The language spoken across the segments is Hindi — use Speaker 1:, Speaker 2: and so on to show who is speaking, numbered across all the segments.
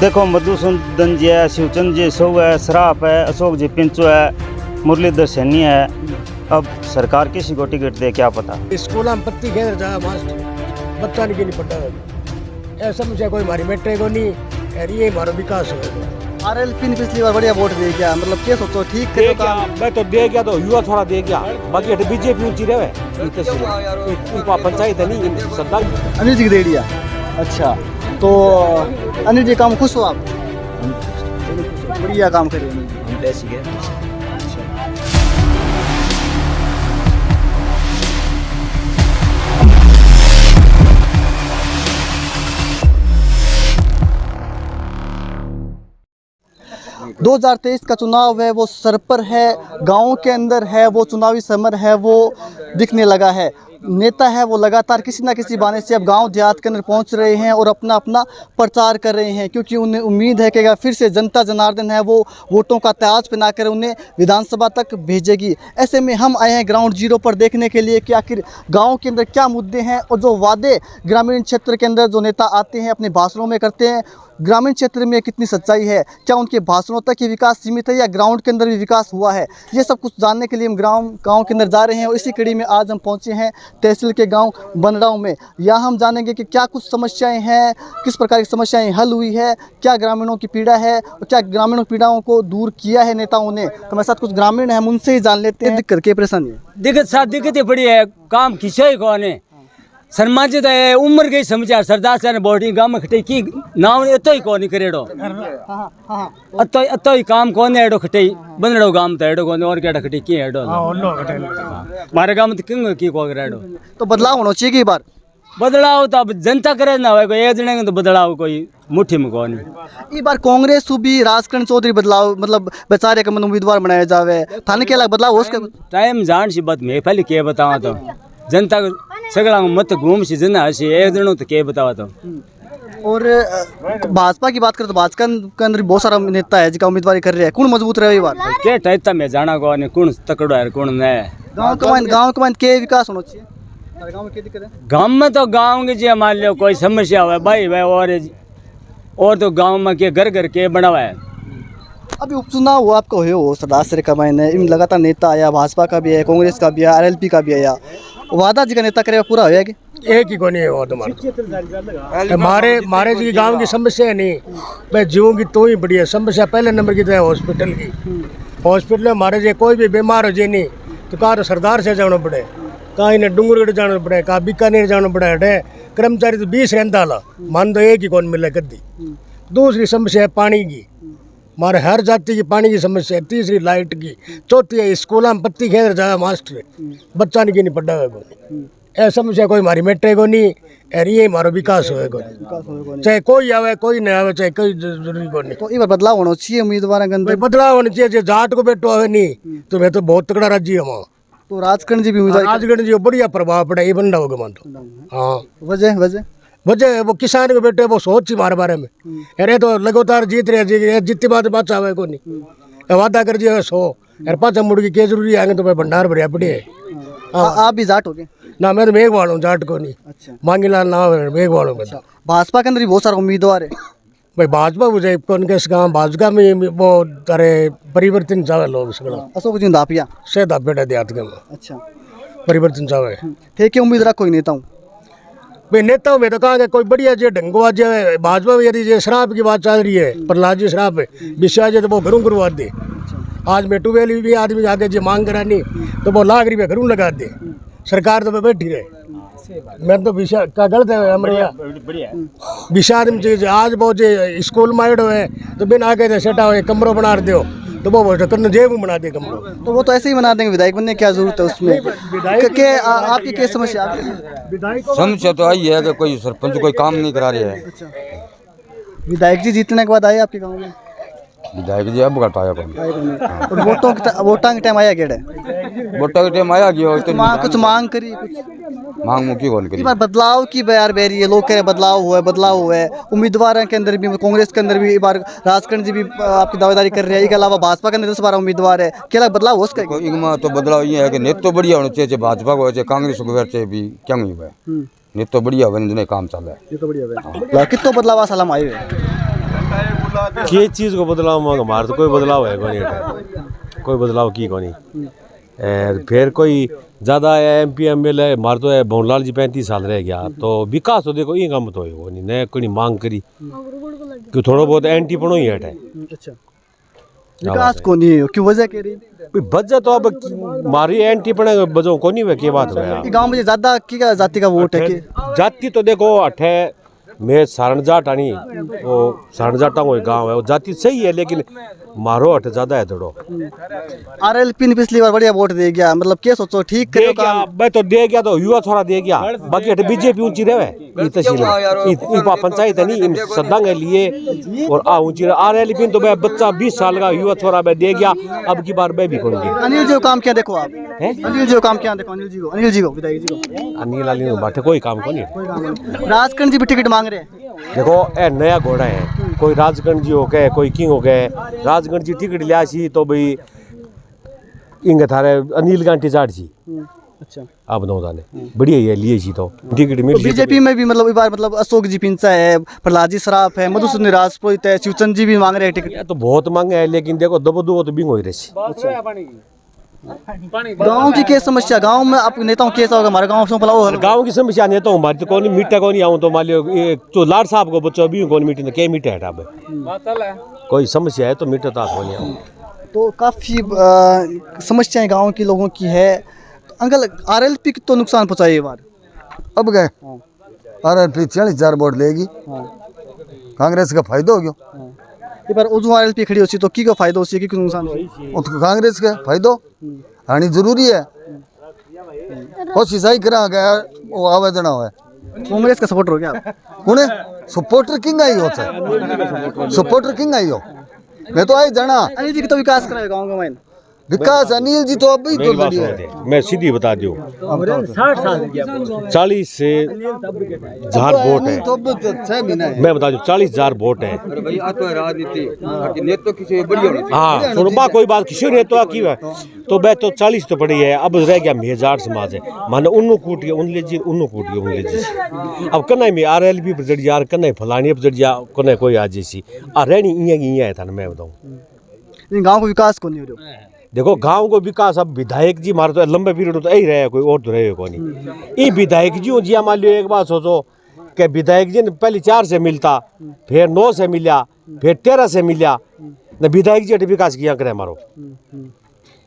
Speaker 1: देखो मधुसूदन जी है, शिवचंद जी सौ है, सराफ है, अशोक जी पिंचू है, मुरलीधर सैनी है। अब सरकार किसी को टिकट दे क्या पता।
Speaker 2: स्कूल में पत्ती खेल रहा मास्टर बच्चा नहीं पढ़ा ऐसा मुझे कोई हमारी मेट्रे को नहीं ये हमारा विकास हो।
Speaker 3: आरएलपी ने पिछली बार बढ़िया वोट दे क्या, मतलब क्या सोचो ठीक
Speaker 4: दे
Speaker 3: थे
Speaker 4: क्या, मैं तो दे गया तो युवा थोड़ा दे गया, बाकी बीजेपी ऊंची रहे पंचायत नहीं सरकार।
Speaker 3: अनिल जी दे दिया। अच्छा तो अनिल जी काम खुश हो आप? बढ़िया काम करिए।
Speaker 1: हम ऐसी है।
Speaker 3: 2023 का चुनाव है वो सर पर है, गाँव के अंदर है वो चुनावी समर है वो दिखने लगा है। नेता है वो लगातार किसी ना किसी बहाने से अब गांव देहात के अंदर पहुंच रहे हैं और अपना अपना प्रचार कर रहे हैं, क्योंकि उन्हें उम्मीद है कि अगर फिर से जनता जनार्दन है वो वोटों का ताज पहनाकर उन्हें विधानसभा तक भेजेगी। ऐसे में हम आए हैं ग्राउंड जीरो पर देखने के लिए कि आखिर गाँव के अंदर क्या मुद्दे हैं और जो वादे ग्रामीण क्षेत्र के अंदर जो नेता आते हैं अपने भाषणों में करते हैं, ग्रामीण क्षेत्र में कितनी सच्चाई है, क्या उनके भाषणों तक ही विकास सीमित है या ग्राउंड के अंदर भी विकास हुआ है, ये सब कुछ जानने के लिए हम गांव के अंदर जा रहे हैं। और इसी कड़ी में आज हम पहुंचे हैं तहसील के गांव बनराव में। यहाँ हम जानेंगे कि क्या कुछ समस्याएं हैं, किस प्रकार की समस्याएं हल हुई है, क्या ग्रामीणों की पीड़ा है और क्या ग्रामीणों की पीड़ाओं को दूर किया है नेताओं ने। तो हमारे साथ कुछ ग्रामीण हैं, हम उनसे ही जान लेते हैं दिक्कत के परेशानी।
Speaker 5: दिक्कतें बड़ी है, काम खिंचाई कौन है समाजित है उम्र गई समझा सरदार से बोर्डिंग गांव में खटे की नाव एतो ही कौन करेड़ो अतो ही काम कौन है एडो खटे बनड़ो गांव तो एडो कौन और केड़ा खटे की एडो मारे गांव तो किंग की को करेड़ो।
Speaker 3: तो बदलाव होना चाहिए कि बार
Speaker 5: बदलाव तो अब जनता करे ना हो कोई एक जने तो बदलाव कोई मुट्ठी में कौन
Speaker 3: इस बार कांग्रेस सूबी राजकरण चौधरी बदलाव मतलब बेचारे का उम्मीदवार बनाया जावे थाने के अलग बदलाव हो उसके
Speaker 5: टाइम जान सी बात मैं पहले के बतावा तो जनता सगला मत घूम सी जना हसी एक जनो तो के बतावा तो।
Speaker 3: और भाजपा की बात करें तो भाजपा के अंदर बहुत सारा नेता है जिसका उम्मीदवारी कर रहे हैं, कौन मजबूत रहे बार
Speaker 5: के टाइता में जाना को ने कौन तकड़ो है कौन ने
Speaker 3: गांव के के विकास होना चाहिए। गांव में क्या दिक्कत है?
Speaker 5: गांव में तो गांव के जी मान लो कोई समस्या हो भाई और तो गांव में के घर घर के बनावा है।
Speaker 3: अभी उपचुनाव हुआ आपका हो सदासर का महीने इन लगातार नेता आया, भाजपा का भी है, कांग्रेस का भी है, आरएलपी का भी आया, वादा जी का नेता करेगा पूरा होया कि
Speaker 2: एक ही को नहीं है तुम्हारा मारे जी गांव की समस्या नहीं मैं जीऊँगी तो ही बढ़िया समस्या पहले नंबर की तो है हॉस्पिटल की। हॉस्पिटल में हमारे जी कोई भी बीमार हो जाए नहीं तो कहा सरदार से जाना पड़े, कहाँ इन्हें डूंगरगढ़ जाना पड़े, कहाँ बीकानेर जाना पड़े, हटे कर्मचारी तो 20 रहता ला मान दो एक ही कौन मिले कदी। दूसरी समस्या है पानी की, हमारे हर जाति की पानी की समस्या है। तीसरी लाइट की, चौथी है स्कूल में पत्ती खेल रहा मास्टर बच्चा नहीं पढ़ा हुआ को ऐसा समस्या कोई हमारी मेट्रे को नहीं ये हमारा विकास होएगा चाहे कोई आवे कोई नहीं आवे चाहे कोई जरूरी को नहीं।
Speaker 3: तो ये बदलाव होना चाहिए उम्मीदवार के अंदर,
Speaker 2: बदलाव होना चाहिए। जाट को बेटो आवे नहीं तो मैं तो बहुत तगड़ा राज्य हूँ।
Speaker 3: तो राजकरण जी भी उम्मीदवार
Speaker 2: राजगढ़ जी बढ़िया प्रभाव पड़ा ये बंदा होगा मान तो। हाँ वजह वो किसान के बेटे वो सोच मारे बारे में अरे तो लगातार जीत रहे जीतती बात बात आवे को नहीं वादा कर दिया 100 यार पाचा मुड़ की क्या जरूरी आगे तो मैं भंडार भरिया पड़ी है।
Speaker 3: आप भी जाट हो गए
Speaker 2: ना मैं तो मेघवाल हूँ जाट को नहीं। अच्छा मांगीलाल नाम है मेघवाल हूँ।
Speaker 3: भाजपा के अंदर भी बहुत सारे उम्मीदवार है
Speaker 2: भाई भाजपा मुझे कौन के गाँव भाजपा में वो तारे परिवर्तन चाहे लोग
Speaker 3: अशोक जी दापिया
Speaker 2: से बेटा देहात के। अच्छा परिवर्तन चाहे
Speaker 3: ठीक है उम्मीद रखो नेता हूँ
Speaker 2: भाई नेताओं में तो कहा कोई बढ़िया जो ढंगवा जो भाजपा में यदि जो शराब की बात चल रही है प्रहलाद जी शराब विश्वास तो वो घरों करवा दे। आज में ट्यूबवेल भी आदमी आगे जो मांग करानी तो वो लाख रुपये घरों लगा दे, सरकार तो बैठी रहे। मैं तो विषय का गलत है हमारे विषय आदमी चीज आज वो जो स्कूल में आए हुए तो बिन आगे सेटा हुए कमरों बना दो तो वो करना जेब बना दे कमरों
Speaker 3: तो वो तो ऐसे ही बना देंगे। विधायक बनने की क्या जरूरत है उसमें? आपकी क्या समस्या?
Speaker 6: समस्या तो आई है कि कोई सरपंच कोई काम नहीं करा रहे हैं।
Speaker 3: विधायक जी जीतने के बाद आए आपके गांव में?
Speaker 6: विधायक जी अब कर पाया कौन
Speaker 3: और वोटों के टाइम आया केड़े
Speaker 6: वोटों के टाइम आया गया तो
Speaker 3: कुछ मांग करी
Speaker 6: मांग मुकी कौन करी।
Speaker 3: बदलाव की बयार बह रही है, लोग कह रहे बदलाव हुआ है उम्मीदवार के अंदर भी, कांग्रेस के अंदर भी बार राजकरण जी भी आपकी दावेदारी कर रहे हैं, इसके अलावा भाजपा के अंदर 10-12 उम्मीदवार है, क्या बदलाव हो उसका?
Speaker 6: तो बदलाव ये है कि नेता तो बढ़िया होना चाहिए, भाजपा को चाहे कांग्रेस को चाहे भी क्या हुआ है नेता तो बढ़िया बने काम चल रहा है।
Speaker 3: कितना बदलाव साल आए हुए
Speaker 4: किस चीज़ को बदलाव मांग हमारे तो कोई बदलाव है कोई बदलाव की कोनी फिर कोई ज़्यादा MP MLA हमारे तो भवनलाल जी 35 साल रह गया तो विकास तो देखो ये काम तो हो नहीं नए कोई मांग करी कि थोड़ा बहुत एंटी पड़ो ही हट है।
Speaker 3: अच्छा, विकास को नहीं क्यों वजह कह रही
Speaker 4: वजह तो अब मारी एंटी पड़े वजह को नहीं है बात है
Speaker 3: गांव में ज्यादा की जाति का वोट है कि
Speaker 4: जाति तो देखो अठे मैं सारण जाट आनी वो सारण जाटा को गाँव है वो जाति सही है लेकिन मारो अठ ज्यादा है थोड़ो।
Speaker 3: RLP ने पिछली बार बढ़िया वोट दे गया, मतलब क्या सोचो ठीक
Speaker 4: दे गया मैं तो दे गया तो युवा थोड़ा दे गया बाकी अठ BJP ऊंची रहे ई तहसील ई पंचायत है नहीं सदा के लिए और आ ऊंची RLP तो मैं बच्चा 20 साल का युवा थोड़ा मैं दे गया अब की बार मैं भी करूंगी।
Speaker 3: अनिल जी को काम क्या देखो आप अनिल जी को काम क्या देखो अनिल जी को विधायक जी को
Speaker 4: अनिल बाटे कोई काम को नहीं।
Speaker 3: राजकरण जी भी टिकट मांग रहे हैं।
Speaker 4: देखो ए नया घोड़ा है कोई राजगण जी हो गए कोई किंग हो गए राजगण जी टिकट लिया सी तो भाई इंग थारे अनिल गांठी जाट सी
Speaker 3: अच्छा
Speaker 4: आप बताओ ने बढ़िया है लिए सी तो टिकट मिल
Speaker 3: बीजेपी में भी मतलब इस बार मतलब अशोक जी पिंचा है, प्रहलाद जी सराफ है, मधुसूदन राजपुरोहित है, शिवचंद जी भी मांग रहे हैं टिकट।
Speaker 4: तो बहुत मांगे है लेकिन देखो दबो दो तो बिंग हो रही
Speaker 3: गांव की क्या समस्या, गांव में आप नेताओं कैसा होगा हमारे गांव से भला
Speaker 4: गांव की समस्या नेता हूँ हमारी तो कौन मीठा कौन आऊँ तो मान लियो तो लाड साहब को बच्चों भी कौन मीठे क्या मीठा है टाप कोई समस्या है तो मीठा तो कौन आऊँ
Speaker 3: तो काफ़ी समस्याएं गांव के लोगों की है। तो अंकल RLP की तो नुकसान पहुँचाई ये बार
Speaker 7: अब गए RLP 40,000 वोट लेगी कांग्रेस का फायदा हो गया
Speaker 3: ये बार उजू RLP खड़ी होती तो की को फायदा होती है कि नुकसान
Speaker 7: तो कांग्रेस का फायदा आनी जरूरी है कोशिश ही करा गया वो आवेदन है
Speaker 3: कांग्रेस का सपोर्टर हो गया
Speaker 7: कौन सपोर्टर किंग आई हो सपोर्टर किंग आई हो मैं तो आई जाना
Speaker 3: अनिल जी की तो विकास कराए गाँव का मैंने
Speaker 7: विकास अनिल जी तो अभी तो लड़िए
Speaker 4: मैं सीधी बता दूं 40 से 1000 वोट है
Speaker 7: तो 6 महीने
Speaker 4: मैं बता दूं 40,000 वोट है हाँ सुनो बा कोई बात किसी ने तो की है तो मैं तो 40 तो पड़ी है अब रह गया मेजार समाज है माने उन्नु कूटिए उनले जी अब कन्ने में RLP पर जड़ यार कन्ने फलानी पर जड़ जा कन्ने कोई आ जैसी आ रहनी इया है था मैं बताऊं
Speaker 3: गाँव को विकास को नहीं हो रहा
Speaker 4: देखो गांव को विकास अब विधायक जी मारे तो लंबे पीरियड तो यही रहे कोई और तो रहे कोई नहीं ये विधायक जी हो जी मान लियो एक बात सोचो कि विधायक जी ने पहले 4 से मिलता फिर 9 से मिला फिर 13 से मिला न विधायक जी विकास किया करे हमारो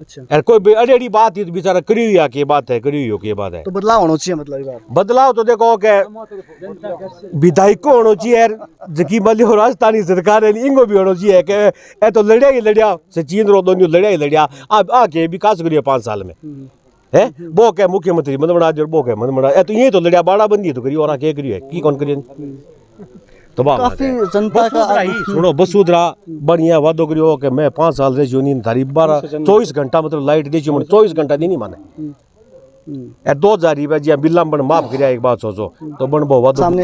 Speaker 3: अच्छा
Speaker 4: यार कोई अड़ी बात ही तो बेचारा करी हुई की बात है करी हुई की बात है
Speaker 3: तो बदलाव होना चाहिए मतलब
Speaker 4: बदलाव तो देखो के विधायक को होना चाहिए यार जकी मान लियो राजस्थानी सरकार है इनको भी होना चाहिए कि ए तो लड़िया ही लड़िया सचिन रोदोनी लड़िया ही लड़िया अब आके विकास करिए 5 साल में है वो क्या मुख्यमंत्री मत बना दो वो क्या मत बना ए तो ये तो लड़िया बाड़ा बंदी तो करिए और आके करिए की कौन करिए तो
Speaker 3: काफी जनता का
Speaker 4: सुनो वसुंधरा बढ़िया वादो करियो कि मैं 5 साल रही हूँ नींद थारी 24 घंटा मतलब लाइट दी 24 घंटा दी नहीं माने 2000 रुपया जी बिल्ला बन माफ करिया एक बात सोचो तो बन बहु वादो
Speaker 3: सामने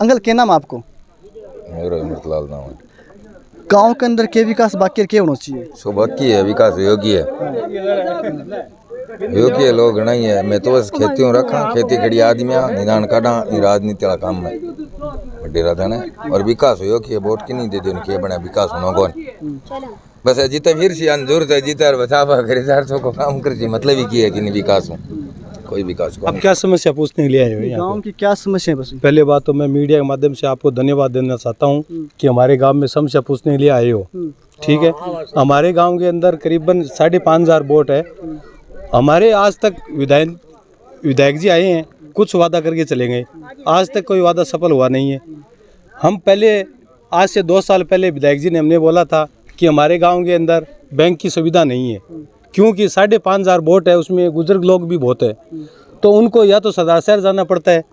Speaker 3: अंकल क्या नाम आपको
Speaker 6: मेरा अमृतलाल नाम है
Speaker 3: गांव के अंदर के विकास बाकी क्या होना चाहिए
Speaker 6: सो बाकी है विकास योग्य है योग्य लोग नहीं है मैं तो बस खेती हूँ रखा खेती खड़ी आदमी निदान काटा राजनीति वाला काम है बड़े राधा ने और विकास हो कि वोट की नहीं दे दो उनके बना विकास होना कौन बस जीते फिर से जरूरत है जीते बतावा खरीदार तो को काम कर मतलब ही की है कि नहीं विकास हो कोई विकास को
Speaker 8: अब क्या समस्या पूछने के लिए आए हो यहाँ
Speaker 3: गांव की क्या समस्या है? बस
Speaker 8: पहले बात तो मैं मीडिया के माध्यम से आपको धन्यवाद देना चाहता हूँ कि हमारे गांव में समस्या पूछने के लिए आए हो। ठीक है, हमारे गांव के अंदर करीबन 5,500 वोट है। हमारे आज तक विधायक जी आए हैं, कुछ वादा करके चले गए, आज तक कोई वादा सफल हुआ नहीं है। हम पहले आज से 2 साल पहले विधायक जी ने हमने बोला था कि हमारे गाँव के अंदर बैंक की सुविधा नहीं है, क्योंकि 5,500 वोट है, उसमें बुजुर्ग लोग भी बहुत है, तो उनको या तो सदाशहर जाना पड़ता है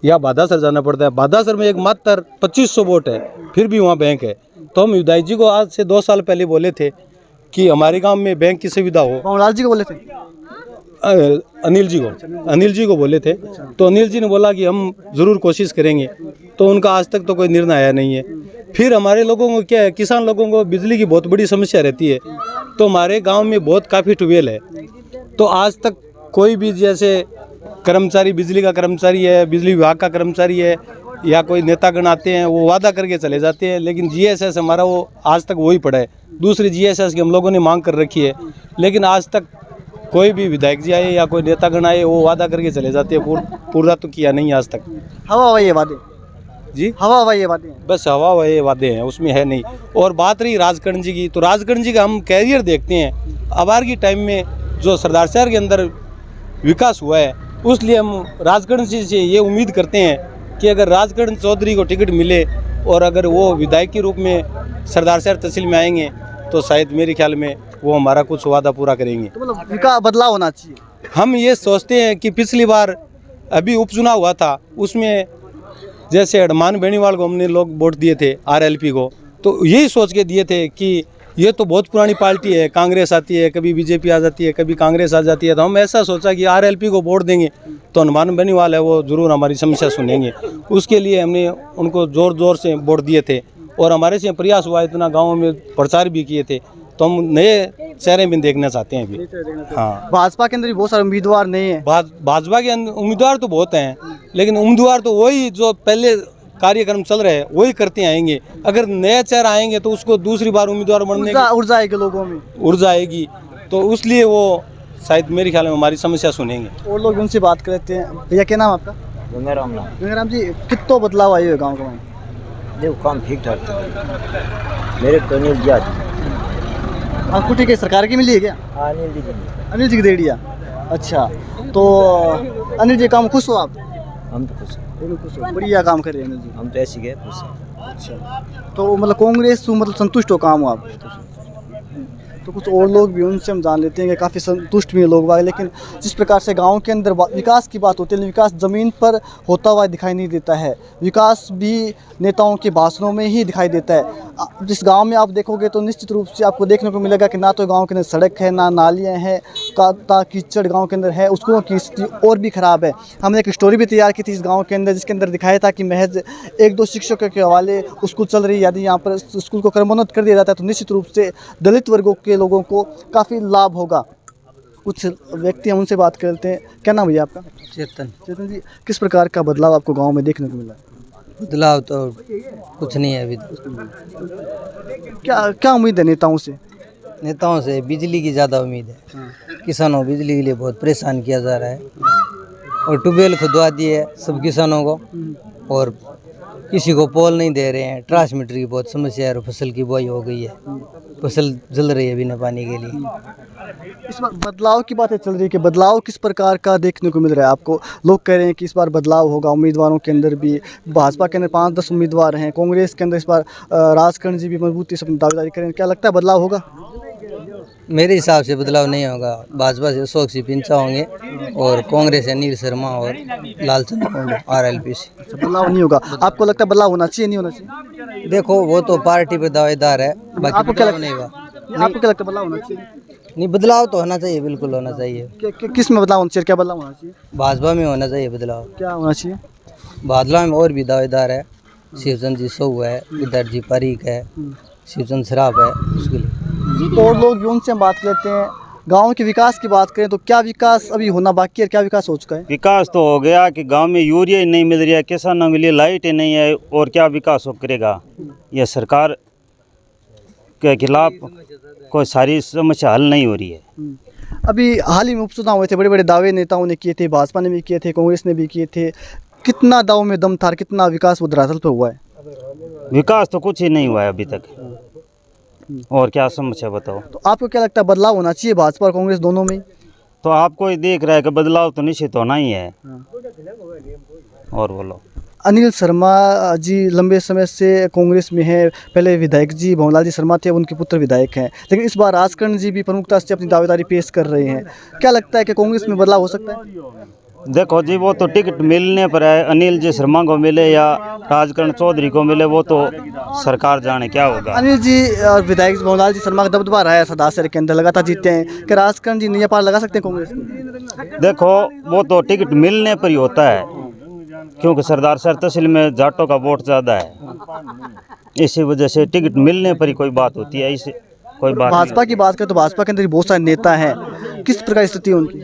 Speaker 8: या बादासर जाना पड़ता है। बादासर में एक मात्र 2500 वोट है, फिर भी वहाँ बैंक है। तो हम विधायक जी को आज से 2 साल पहले बोले थे कि हमारे गांव में बैंक की सुविधा हो।
Speaker 3: भवनलाल जी को बोले थे?
Speaker 8: अनिल जी को बोले थे, तो अनिल जी ने बोला कि हम ज़रूर कोशिश करेंगे, तो उनका आज तक तो कोई निर्णय आया नहीं है। फिर हमारे लोगों को क्या है, किसान लोगों को बिजली की बहुत बड़ी समस्या रहती है, तो हमारे गांव में बहुत काफ़ी ट्यूबवेल है, तो आज तक कोई भी जैसे कर्मचारी बिजली का कर्मचारी है, बिजली विभाग का कर्मचारी है, या कोई नेतागण आते हैं वो वादा करके चले जाते हैं, लेकिन जीएसएस हमारा वो आज तक वही पड़ा है। दूसरी जीएसएस की हम लोगों ने मांग कर रखी है, लेकिन आज तक कोई भी विधायक जी आए या कोई नेतागण आए वो वादा करके चले जाते हैं, पूरा तो किया नहीं आज तक।
Speaker 3: हवा हवा ये वादे
Speaker 8: जी,
Speaker 3: हवा हवा ये वादे हैं।
Speaker 8: बस हवा वही वादे हैं, उसमें है नहीं। और बात रही राजकरण जी की, तो राजकरण जी का हम कैरियर देखते हैं। अबार की टाइम में जो सरदार शहर के अंदर विकास हुआ है, उसलिए हम राजकरण जी से ये उम्मीद करते हैं कि अगर राजकरण चौधरी को टिकट मिले और अगर वो विधायक के रूप में सरदार शहर तहसील में आएंगे तो शायद मेरे ख्याल में वो हमारा कुछ वादा पूरा करेंगे।
Speaker 3: तो मतलब विकास बदलाव होना चाहिए।
Speaker 8: हम ये सोचते हैं कि पिछली बार अभी उपचुनाव हुआ था, उसमें जैसे हनुमान बेनीवाल को हमने लोग वोट दिए थे आरएलपी को, तो यही सोच के दिए थे कि ये तो बहुत पुरानी पार्टी है, कांग्रेस आती है, कभी बीजेपी आ जाती है, कभी कांग्रेस आ जाती है, तो हम ऐसा सोचा कि आरएलपी को वोट देंगे तो हनुमान बेनीवाल है वो ज़रूर हमारी समस्या सुनेंगे। उसके लिए हमने उनको ज़ोर ज़ोर से वोट दिए थे और हमारे से प्रयास हुआ, इतना गाँव में प्रचार भी किए थे। तो हम नए चेहरे में देखना चाहते हैं अभी। हाँ,
Speaker 3: भाजपा के अंदर भी बहुत सारे उम्मीदवार नहीं है।
Speaker 8: भाजपा के उम्मीदवार तो बहुत हैं, लेकिन उम्मीदवार तो वही जो पहले कार्यक्रम चल रहे हैं वही करते आएंगे। अगर नया चेहरा आएंगे तो उसको दूसरी बार उम्मीदवार बनने की
Speaker 3: ऊर्जा आएगी लोगों में,
Speaker 8: ऊर्जा आएगी, तो उसलिए वो शायद मेरे ख्याल में हमारी समस्या सुनेंगे।
Speaker 3: और लोग उनसे बात करते हैं। भैया क्या नाम आपका? गंगाराम जी, कितना बदलाव आए हुए गाँव का?
Speaker 9: देखो काम ठीक ठाक था मेरे को अनिल जी
Speaker 3: आपको ठीक है, सरकार की मिली है क्या? अनिल जी की दे दिया। अच्छा, तो अनिल जी काम खुश हो आप?
Speaker 9: हम तो खुश हैं,
Speaker 3: बढ़िया काम कर रहे हैं अनिल जी।
Speaker 9: हम तो ऐसे गए खुश हैं।
Speaker 3: अच्छा, तो मतलब कांग्रेस तो मतलब संतुष्ट हो काम हो आप? तो कुछ और लोग भी उनसे हम जान लेते हैं कि काफ़ी संतुष्ट भी हैं लोग, लेकिन जिस प्रकार से गांव के अंदर विकास की बात होती है, विकास ज़मीन पर होता हुआ दिखाई नहीं देता है। विकास भी नेताओं के भाषणों में ही दिखाई देता है। जिस गांव में आप देखोगे तो निश्चित रूप से आपको देखने को मिलेगा कि ना तो गांव के अंदर सड़क है, ना नालियाँ हैं, कादा कीचड़ गाँव के अंदर है, स्कूलों की स्थिति और भी ख़राब है। हमने एक स्टोरी भी तैयार की थी इस गाँव के अंदर, जिसके अंदर दिखाया था कि महज 1-2 शिक्षकों के हवाले स्कूल चल रही है। यदि यहाँ पर स्कूल को क्रमोन्नत कर दिया जाता है तो निश्चित रूप से दलित वर्गों के लोगों को काफ़ी लाभ होगा। कुछ व्यक्ति हम उनसे बात करते हैं। क्या नाम भैया आपका? चेतन जी, किस प्रकार का बदलाव आपको गांव में देखने को मिला?
Speaker 10: बदलाव तो कुछ नहीं है अभी।
Speaker 3: क्या उम्मीद है नेताओं से?
Speaker 10: नेताओं से बिजली की ज़्यादा उम्मीद है। किसानों बिजली के लिए बहुत परेशान किया जा रहा है और ट्यूबवेल खुदवा दिए सब किसानों को, और किसी को पोल नहीं दे रहे हैं। ट्रांसमीटर की बहुत समस्या है और फसल की बुआई हो गई है, फसल जल रही है बिना पानी के लिए।
Speaker 3: इस बार बदलाव की बातें चल रही है कि बदलाव किस प्रकार का देखने को मिल रहा है आपको? लोग कह रहे हैं कि इस बार बदलाव होगा। उम्मीदवारों के अंदर भी भाजपा के अंदर 5-10 उम्मीदवार हैं, कांग्रेस के अंदर इस बार राजकरण जी भी मजबूती से दावेदारी करें। क्या लगता है बदलाव होगा?
Speaker 10: मेरे हिसाब से बदलाव नहीं होगा। भाजपा से अशोक सिंह पिंचा होंगे और कांग्रेस से अनिल शर्मा और लालचंद पांडे आरएलपी से।
Speaker 3: बदलाव नहीं होगा। आपको लगता है बदलाव होना चाहिए, नहीं होना चाहिए?
Speaker 10: देखो वो तो पार्टी पे दावेदार है, बाकी
Speaker 3: आपको क्या
Speaker 10: बदलाव
Speaker 3: लगता
Speaker 10: नहीं होगा।
Speaker 3: है? आपको क्या लगता है बदलाव होना चाहिए?
Speaker 10: नहीं, बदलाव तो होना चाहिए, बिल्कुल होना चाहिए।
Speaker 3: किस में बदलाव होना चाहिए? क्या बदलाव होना चाहिए?
Speaker 10: भाजपा में होना चाहिए बदलाव।
Speaker 3: क्या होना चाहिए?
Speaker 10: भाजपा में और भी दावेदार है, शिवचंद जी सौ है, विद्यार्थी जी पारीक है, शिवचंद शराफ है, उसके लिए।
Speaker 3: और लोग भी उनसे हम बात करते हैं। गांव के विकास की बात करें तो क्या विकास अभी होना बाकी है, क्या विकास हो चुका है?
Speaker 1: विकास तो हो गया कि गांव में यूरिया ही नहीं मिल रही है, किसानों के लिए लाइट ही नहीं है, और क्या विकास हो करेगा? यह सरकार के खिलाफ कोई सारी समस्या हल नहीं हो रही है।
Speaker 3: अभी हाल ही में उपचुनाव हुए थे, बड़े बड़े दावे नेताओं ने किए थे, भाजपा ने भी किए थे, कांग्रेस ने भी किए थे। कितना दाव में दम था, कितना विकास वो धरातल पर हुआ है?
Speaker 1: विकास तो कुछ ही नहीं हुआ है अभी तक, और क्या समस्या बताओ।
Speaker 3: तो आपको क्या लगता है बदलाव होना चाहिए भाजपा और कांग्रेस दोनों में?
Speaker 1: तो आपको ही देख रहा है कि बदलाव तो निश्चित होना ही है। और बोलो।
Speaker 3: अनिल शर्मा जी लंबे समय से कांग्रेस में हैं, पहले विधायक जी भंवरलाल जी शर्मा थे, उनके पुत्र विधायक हैं, लेकिन इस बार राजकरण जी भी प्रमुखता से अपनी दावेदारी पेश कर रहे हैं। क्या लगता है कि कांग्रेस में बदलाव हो सकता है?
Speaker 1: देखो जी, वो तो टिकट मिलने पर है, अनिल जी शर्मा को मिले या राजकरण चौधरी को मिले, वो तो सरकार जाने क्या होगा।
Speaker 3: अनिल जी और विधायक भंवरलाल जी शर्मा का दबदबा रहा है सरदार शहर के अंदर, लगातार जीतते हैं। कि राजकरण जी नया पार लगा सकते हैं कांग्रेस को?
Speaker 1: देखो वो तो टिकट मिलने पर ही होता है, क्योंकि सरदार शहर तहसील में जाटों का वोट ज़्यादा है, इसी वजह से टिकट मिलने पर ही कोई बात होती है, इसे कोई बात।
Speaker 3: भाजपा की बात करें तो भाजपा के अंदर बहुत सारे नेता हैं, किस प्रकार स्थिति है उनकी?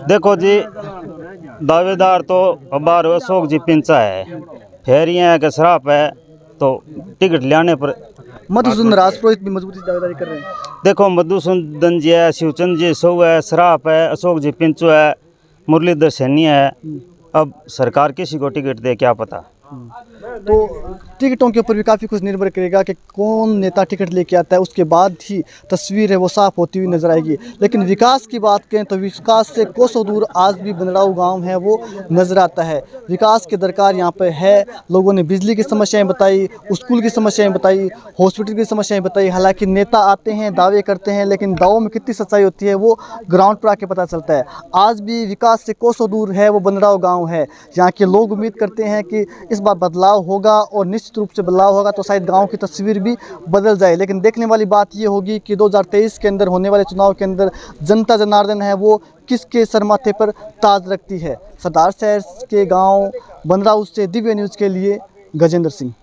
Speaker 1: देखो जी, दावेदार तो अबार अशोक जी पिंचा है, फिर ये है कि शराब है तो टिकट लाने पर
Speaker 3: मधुसूदन राजपुरोहित भी मजबूती से दावेदारी कर रहे हैं।
Speaker 1: देखो मधुसूदन जी है, शिवचंद जी सौ है, शराब है, अशोक जी पिंचू है, मुरलीधर सैनी है। अब सरकार किसी को टिकट दे क्या पता।
Speaker 3: तो टिकटों के ऊपर भी काफ़ी कुछ निर्भर करेगा कि कौन नेता टिकट लेके आता है, उसके बाद ही तस्वीर है वो साफ होती हुई नजर आएगी। लेकिन विकास की बात करें तो विकास से कोसों दूर आज भी बंदराऊ गांव है वो नज़र आता है। विकास के दरकार यहाँ पर है। लोगों ने बिजली की समस्याएं बताई, स्कूल की समस्याएं बताई, हॉस्पिटल की समस्याएं बताई। हालांकि नेता आते हैं, दावे करते हैं, लेकिन दावों में कितनी सच्चाई होती है वो ग्राउंड पर आके पता चलता है। आज भी विकास से कोसों दूर है वो बंदराऊ गाँव है। यहाँ के लोग उम्मीद करते हैं कि इस बार बदलाव होगा और निश्चित रूप से बदलाव होगा तो शायद गांव की तस्वीर भी बदल जाए। लेकिन देखने वाली बात ये होगी कि 2023 के अंदर होने वाले चुनाव के अंदर जनता जनार्दन है वो किसके सर माथे पर ताज रखती है। सरदार शहर के गांव बंदराऊ से दिव्य न्यूज़ के लिए गजेंद्र सिंह।